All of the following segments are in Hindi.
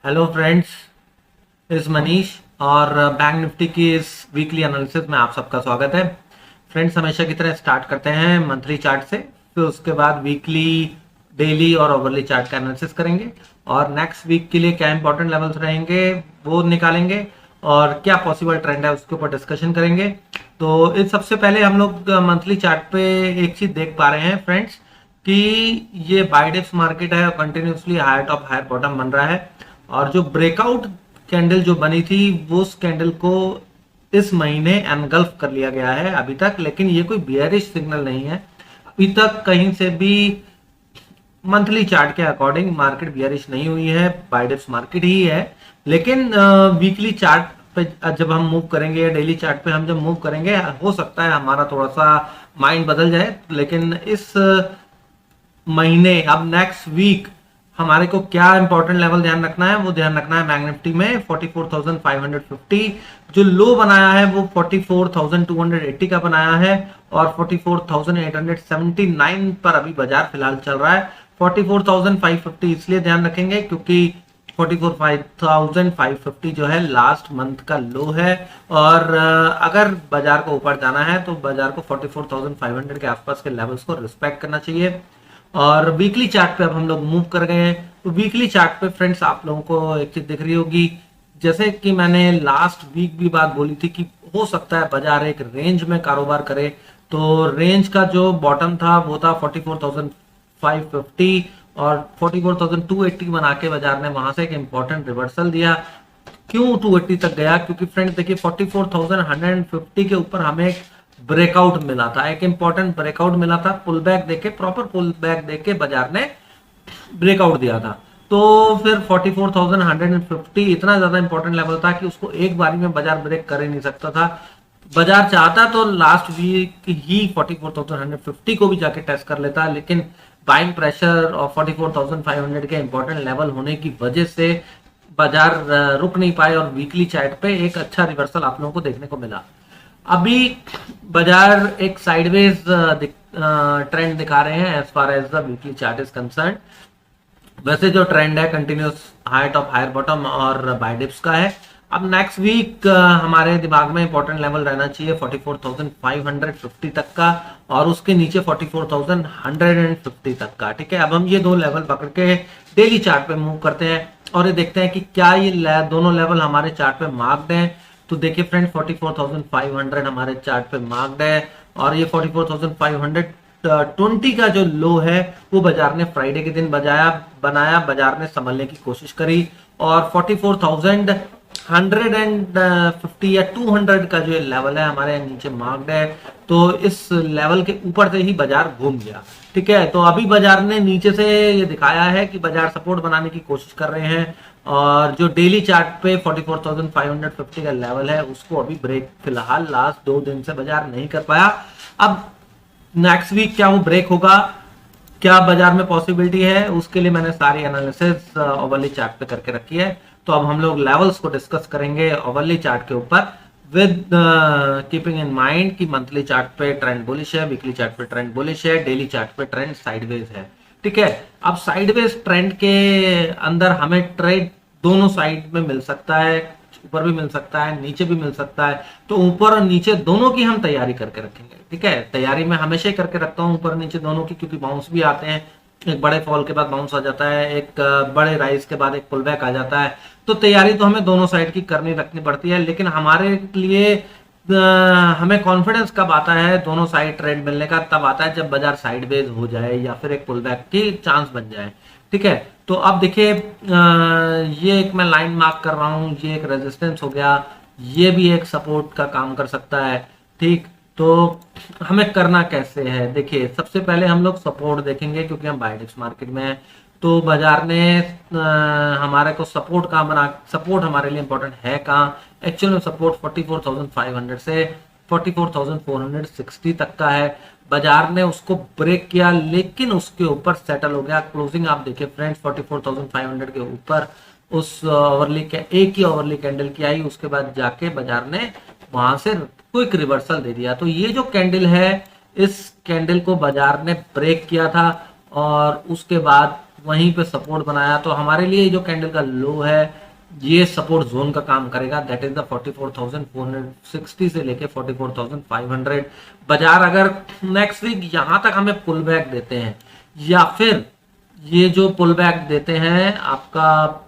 हेलो फ्रेंड्स, इस मनीष और बैंक निफ्टी की इस वीकली एनालिसिस में आप सबका स्वागत है। फ्रेंड्स, हमेशा की तरह स्टार्ट करते हैं मंथली चार्ट से, फिर उसके बाद वीकली, डेली और ओवरली चार्ट का एनालिसिस करेंगे और नेक्स्ट वीक के लिए क्या इंपॉर्टेंट लेवल्स रहेंगे वो निकालेंगे और क्या पॉसिबल ट्रेंड है उसके ऊपर डिस्कशन करेंगे। तो इस सबसे पहले हम लोग मंथली चार्ट पे एक चीज देख पा रहे हैं फ्रेंड्स कि ये बाइडेक्स मार्केट है और continuously higher top higher bottom बन रहा है और जो ब्रेकआउट कैंडल जो बनी थी वो उस कैंडल को इस महीने एनगल्फ कर लिया गया है अभी तक, लेकिन ये कोई बियरिश सिग्नल नहीं है अभी तक कहीं से भी। मंथली चार्ट के अकॉर्डिंग मार्केट बियरिश नहीं हुई है, बाइडेप्स मार्केट ही है। लेकिन वीकली चार्ट पे जब हम मूव करेंगे या डेली चार्ट पे हम जब मूव करेंगे, हो सकता है हमारा थोड़ा सा माइंड बदल जाए। लेकिन इस महीने, अब नेक्स्ट वीक, हमारे को क्या इंपॉर्टेंट लेवल ध्यान रखना है, वो ध्यान रखना है बैंक निफ्टी में 44,550। जो लो बनाया है वो 44,280 का बनाया है और 44,879 पर अभी बाजार फिलहाल चल रहा है। 44,550 इसलिए ध्यान रखेंगे क्योंकि 44,550 जो है लास्ट मंथ का लो है और अगर बाजार को ऊपर जाना है तो बाजार को 44,500 के आसपास के लेवल्स को रिस्पेक्ट करना चाहिए। और वीकली चार्ट पे अब हम लोग मूव कर गए हैं, तो वीकली चार्ट पे फ्रेंड्स आप लोगों को एक चीज दिख रही होगी, जैसे कि मैंने लास्ट वीक भी बात बोली थी कि हो सकता है बाजार एक रेंज में कारोबार करे। तो रेंज का जो बॉटम था वो था 44,550 और 44,280 बना के बाजार ने वहां से एक इंपॉर्टेंट रिवर्सल दिया। क्यों 280 तक गया? क्योंकि फ्रेंड्स देखिए 44,150 के ऊपर हमें एक ब्रेकआउट मिला था, एक इंपॉर्टेंट ब्रेकआउट मिला था, पुल बैक देके, प्रॉपर पुल बैक देके बाजार ने ब्रेकआउट दिया था। तो फिर 44,150 इतना ज्यादा इंपॉर्टेंट लेवल था कि उसको एक बारी में बाजार ब्रेक कर ही नहीं सकता था। बाजार चाहता तो लास्ट वीक ही 44,150 को भी जाके टेस्ट कर लेता, लेकिन बाइंग प्रेशर और 44,500 के इंपॉर्टेंट लेवल होने की वजह से बाजार रुक नहीं पाए और वीकली चार्ट पे एक अच्छा रिवर्सल आप लोगों को देखने को मिला। अभी बाजार एक साइडवेज ट्रेंड दिखा रहे हैं as far as the weekly chart is concern. वैसे जो ट्रेंड है continuous higher top higher bottom और बाय डिप्स का है। अब नेक्स्ट वीक हमारे दिमाग में इंपॉर्टेंट लेवल रहना चाहिए 44,550 तक का और उसके नीचे 44,150 तक का। ठीक है, अब हम ये दो लेवल पकड़ के डेली चार्ट पे मूव करते हैं और ये देखते हैं कि क्या ये दोनों लेवल हमारे चार्ट पे मार्क्ड हैं। तो देखिए फ्रेंड, 44,500 हमारे चार्ट पे मार्क्ड है और ये 44,520 का जो लो है वो बाजार ने फ्राइडे के दिन बनाया, बाजार ने संभलने की कोशिश करी और 44,150 या 200 का जो लेवल है हमारे नीचे मार्क्ड है। तो इस लेवल के ऊपर से ही बाजार घूम गया। ठीक है, तो अभी बाजार ने नीचे से ये दिखाया है कि बाजार सपोर्ट बनाने की कोशिश कर रहे हैं और जो डेली चार्ट पे 44,550 का लेवल है उसको अभी ब्रेक फिलहाल लास्ट 2 दिन से बाजार नहीं कर पाया। अब नेक्स्ट वीक क्या वो ब्रेक होगा, क्या बाजार में पॉसिबिलिटी है, उसके लिए मैंने सारी एनालिसिस ओवरली चार्ट पे करके रखी है। तो अब हम लोग लेवल्स को डिस्कस करेंगे ओवरली चार्ट के ऊपर विद कीपिंग इन माइंड कि मंथली चार्ट पे ट्रेंड बुलिश है, वीकली चार्ट पे ट्रेंड बुलिश है, डेली चार्ट पे ट्रेंड साइडवेज है। ठीक है, अब साइडवेज ट्रेंड के अंदर हमें ट्रेड दोनों साइड में मिल सकता है, ऊपर भी मिल सकता है, नीचे भी मिल सकता है। तो ऊपर और नीचे दोनों की हम तैयारी करके रखेंगे। ठीक है, तैयारी मैं हमेशा ही करके रखता हूँ ऊपर नीचे दोनों की, क्योंकि बाउंस भी आते हैं, एक बड़े फॉल के बाद बाउंस आ जाता है, एक बड़े राइज के बाद एक पुल बैक आ जाता है। तो तैयारी तो हमें दोनों साइड की करनी रखनी पड़ती है। लेकिन हमारे लिए हमें कॉन्फिडेंस कब आता है दोनों साइड ट्रेंड मिलने का? तब आता है जब बाजार साइडवेज हो जाए या फिर एक पुल बैक की चांस बन जाए। ठीक है, तो अब देखिए ये एक मैं लाइन मार्क कर रहा हूँ, ये एक रेजिस्टेंस हो गया, ये भी एक सपोर्ट का काम कर सकता है। ठीक, तो हमें करना कैसे है? देखिए सबसे पहले हम लोग सपोर्ट देखेंगे क्योंकि हम बाइडेक्स मार्केट में हैं। तो बाजार ने हमारे को सपोर्ट कहाँ बना, सपोर्ट हमारे लिए इंपॉर्टेंट है कहाँ? एक्चुअल में सपोर्ट 44,500 से 44,460 तक का है। बाजार ने उसको ब्रेक किया लेकिन उसके ऊपर सेटल हो गया। क्लोजिंग आप देखिए फ्रेंड्स 44,500 के ऊपर उस ओवरली के एक ही ओवरली कैंडल की आई, उसके बाद जाके बाजार ने वहां से क्विक रिवर्सल दे दिया। तो ये जो कैंडल है, इस कैंडल को बाजार ने ब्रेक किया था और उसके बाद वहीं पे सपोर्ट बनाया, तो हमारे लिए जो कैंडल का लो है ये सपोर्ट जोन का काम करेगा, दैट इज द 44,460 से लेके 44,500। बाजार अगर नेक्स्ट वीक यहां तक हमें पुल बैक देते हैं या फिर ये जो पुल बैक देते हैं आपका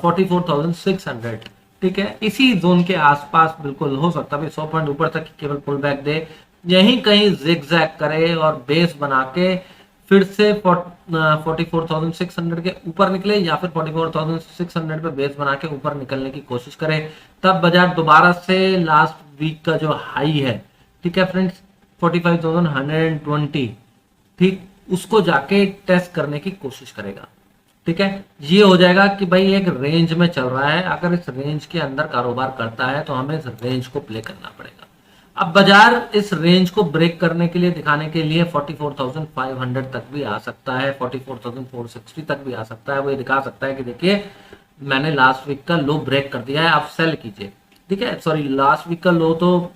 44,600, ठीक है, इसी जोन के आसपास बिल्कुल हो सकता है 100 पॉइंट ऊपर तक केवल पुल बैक दे, यहीं कहीं जिग जैग करे और बेस बना के फिर से 44,600 के ऊपर निकले या फिर 44,600 पे बेस बना के ऊपर निकलने की कोशिश करें, तब बाजार दोबारा से लास्ट वीक का जो हाई है, ठीक है फ्रेंड्स, 45,120, ठीक, उसको जाके टेस्ट करने की कोशिश करेगा। ठीक है, ये हो जाएगा कि भाई एक रेंज में चल रहा है, अगर इस रेंज के अंदर कारोबार करता है तो हमें इस रेंज को प्ले करना पड़ेगा। अब बाजार इस रेंज को ब्रेक करने के लिए, दिखाने के लिए 44,500 तक भी आ सकता है, 44,460 तक भी आ सकता है। वो ये दिखा सकता है कि देखिए मैंने लास्ट वीक का लो ब्रेक कर दिया है, आप सेल कीजिए। ठीक है, सॉरी, लास्ट वीक का लो तो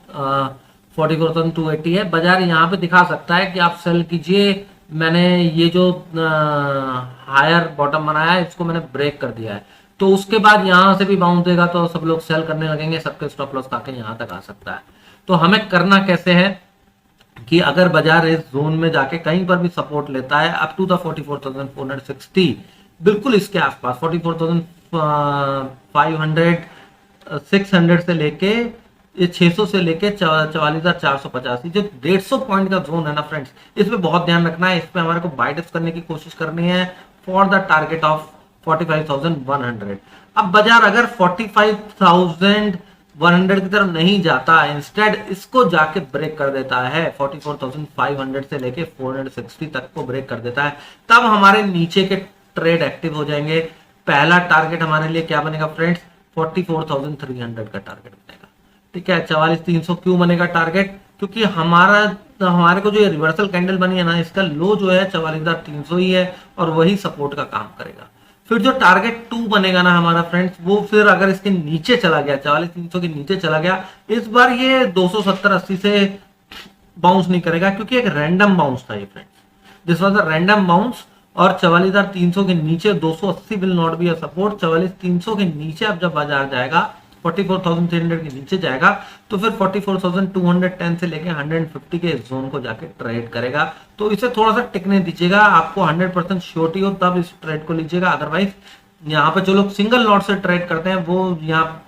44,280 है। बाजार यहाँ पे दिखा सकता है कि आप सेल कीजिए, मैंने ये जो हायर बॉटम बनाया है इसको मैंने ब्रेक कर दिया है। तो उसके बाद यहाँ से भी बाउंस देगा तो सब लोग सेल करने लगेंगे, सबके स्टॉप लॉस आके यहाँ तक आ सकता है। तो हमें करना कैसे है कि अगर बाजार इस जोन में जाके कहीं पर भी सपोर्ट लेता है अप टू द 44,460, बिल्कुल इसके आसपास 44,500 600 से लेके ये 600 से लेके 44,485, जो 150 पॉइंट का जोन है ना फ्रेंड्स, इस पे बहुत ध्यान रखना है। इस पे हमारे को बाय डिप्स करने की कोशिश करनी है फॉर द टारगेट ऑफ 45,100। अब बाजार अगर 45,100 की तरफ नहीं जाता, इंस्टेड इसको जाके ब्रेक कर देता है 44,500 से लेके 460 तक को ब्रेक कर देता है, तब हमारे नीचे के ट्रेड एक्टिव हो जाएंगे। पहला टारगेट हमारे लिए क्या बनेगा फ्रेंड्स, 44,300 का टारगेट बनेगा। ठीक है, 44,300 क्यों बनेगा टारगेट, क्योंकि हमारे को जो ये रिवर्सल कैंडल बनी है ना, इसका लो जो है 44,300 ही है और वही सपोर्ट का काम करेगा। फिर जो टारगेट 2 बनेगा ना हमारा फ्रेंड्स, वो फिर अगर इसके नीचे चला गया, 44,300 के नीचे चला गया, इस बार ये 270-80 से बाउंस नहीं करेगा, क्योंकि एक रैंडम बाउंस था ये friends, this was a random bounce. और 44,300 के नीचे 280 will not be a support. 44,300 के नीचे अब जब बाजार जाएगा 44,300 के नीचे जाएगा तो फिर 44,210 से लेके 150 के जोन को जाके ट्रेड करेगा। तो इसे थोड़ा सा टिकने दीजिएगा, आपको 100% श्योरिटी हो तब इस ट्रेड को लीजिएगा। अदरवाइज यहाँ पे जो लोग सिंगल लॉट से ट्रेड करते हैं वो यहाँ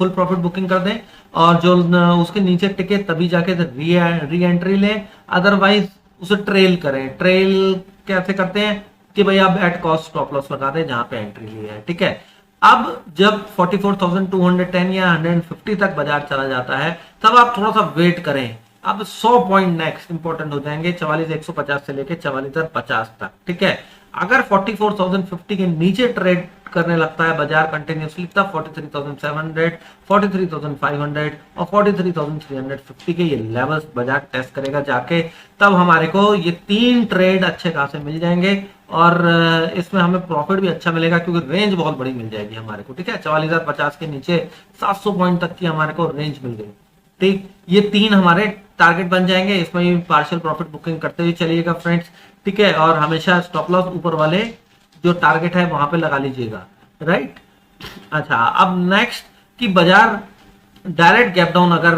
फुल प्रॉफिट बुकिंग कर दें, और जो उसके नीचे टिके तभी जाके री एंट्री लें, अदरवाइज उसे ट्रेल करें। ट्रेल कैसे करते हैं कि भाई आप एट कॉस्ट स्टॉप लॉस लगा दें जहां पे एंट्री ली है। ठीक है, अब जब 44,210 या 150 तक बाजार चला जाता है तब आप थोड़ा सा वेट करें। अब 100 पॉइंट नेक्स्ट इंपॉर्टेंट हो जाएंगे, 44,150 से लेके 44,050 तक। ठीक है, अगर 44,050 के नीचे ट्रेड करने लगता है बाजार कंटिन्यूसली, तब 43,700, 43,500 और 43,350 के ये लेवल्स बाजार टेस्ट करेगा जाके, तब हमारे को ये 3 ट्रेड अच्छे खासे मिल जाएंगे और इसमें हमें प्रॉफिट भी अच्छा मिलेगा, क्योंकि रेंज बहुत बड़ी मिल जाएगी हमारे को। ठीक है, 44,050 के नीचे 700 पॉइंट तक की हमारे को रेंज मिल गई। ठीक, ये 3 हमारे टारगेट बन जाएंगे, इसमें भी पार्शियल प्रॉफिट बुकिंग करते हुए चलिएगा फ्रेंड्स। ठीक है, और हमेशा स्टॉप लॉस ऊपर वाले जो टारगेट है वहां पे लगा लीजिएगा, राइट। अच्छा, अब नेक्स्ट कि बाजार डायरेक्ट गैप डाउन अगर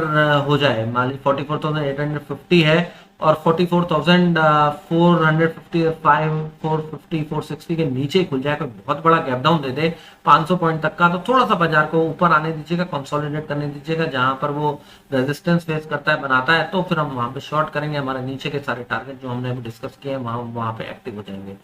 हो जाए, मान ली 44,850 है और 44,450, 450, 460 के नीचे खुल जाए, कोई बहुत बड़ा गैप डाउन दे दे 500 पॉइंट तक का, तो थोड़ा सा बाजार को ऊपर आने दीजिएगा, कंसोलिडेट करने दीजिएगा, जहां पर वो रेजिस्टेंस फेस करता है, बनाता है, तो फिर हम वहां पे शॉर्ट करेंगे। हमारे नीचे के सारे टारगेट जो हमने अभी डिस्कस किए हैं वहां पे एक्टिव हो जाएंगे।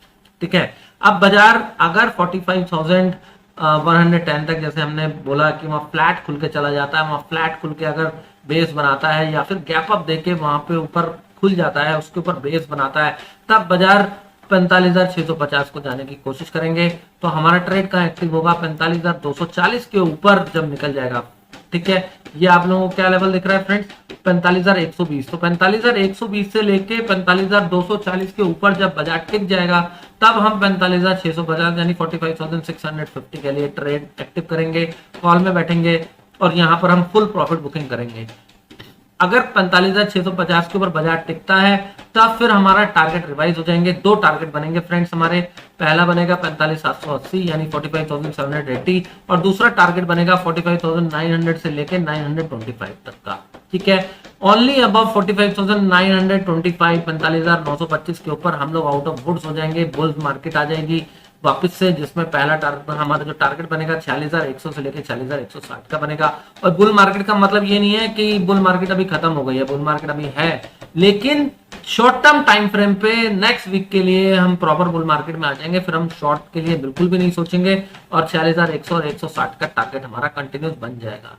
ठीक है, अब बाजार अगर 45,110 तक, जैसे हमने बोला कि वहां फ्लैट खुल के चला जाता है, वहां फ्लैट खुल के अगर बेस बनाता है या फिर गैप अप देके वहां पे ऊपर खुल जाता है, उसके ऊपर बेस बनाता है, तब बाजार 45,650 को जाने की कोशिश करेंगे। तो हमारा ट्रेड का एक्टिव होगा 45,240 के ऊपर जब निकल जाएगा। ठीक है, ये आप लोगों को क्या लेवल दिख रहा है फ्रेंड्स, 45,120। तो 45,120 से लेके 45,240 के ऊपर जब बाजार टिक जाएगा तब हम 45,650 यानी 45,650 के लिए ट्रेड एक्टिव करेंगे, कॉल में बैठेंगे और यहाँ पर हम फुल प्रॉफिट बुकिंग करेंगे। अगर 45,650 के ऊपर बाजार टिकता है तब फिर हमारा टारगेट रिवाइज हो जाएंगे। दो टारगेट बनेंगे फ्रेंड्स हमारे, पहला बनेगा 45,780 यानी 45,780 और दूसरा टारगेट बनेगा 45,900 से लेके 925 तक का। ठीक है, ओनली अबव 45,925 45,925 के ऊपर हम लोग आउट ऑफ वुड्स हो जाएंगे, बुल्स मार्केट आ जाएगी वापस से, जिसमें पहला टारगेट हमारा जो टारगेट बनेगा 46,100 से लेकर 46,160 का बनेगा। और बुल मार्केट का मतलब ये नहीं है कि बुल मार्केट अभी खत्म हो गई है, बुल मार्केट अभी है, लेकिन शॉर्ट टर्म टाइम फ्रेम पे नेक्स्ट वीक के लिए हम प्रॉपर बुल मार्केट में आ जाएंगे, फिर हम शॉर्ट के लिए बिल्कुल भी नहीं सोचेंगे और 46,100 और 160 का टारगेट हमारा कंटिन्यूस बन जाएगा।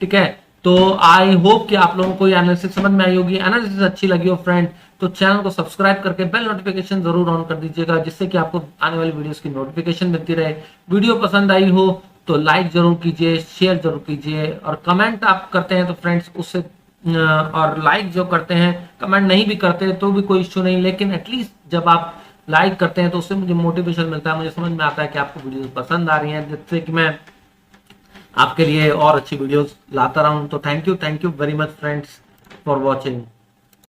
ठीक है, तो आई होप कि आप लोगों को ये एनालिसिस समझ में आई होगी। एनालिसिस अच्छी लगी हो फ्रेंड तो चैनल को सब्सक्राइब करके बेल नोटिफिकेशन जरूर ऑन कर दीजिएगा, जिससे कि आपको आने वाली वीडियोस की नोटिफिकेशन मिलती रहे। वीडियो पसंद आई हो तो लाइक जरूर कीजिए, शेयर जरूर कीजिए और कमेंट आप करते हैं तो फ्रेंड्स उससे और लाइक जो करते हैं, कमेंट नहीं भी करते तो भी कोई इश्यू नहीं, लेकिन एटलीस्ट जब आप लाइक करते हैं तो उससे मुझे मोटिवेशन मिलता है, मुझे समझ में आता है कि आपको वीडियोस पसंद आ रही हैं, जिससे कि मैं आपके लिए और अच्छी वीडियोस लाता रहूं। तो thank you very much friends for watching.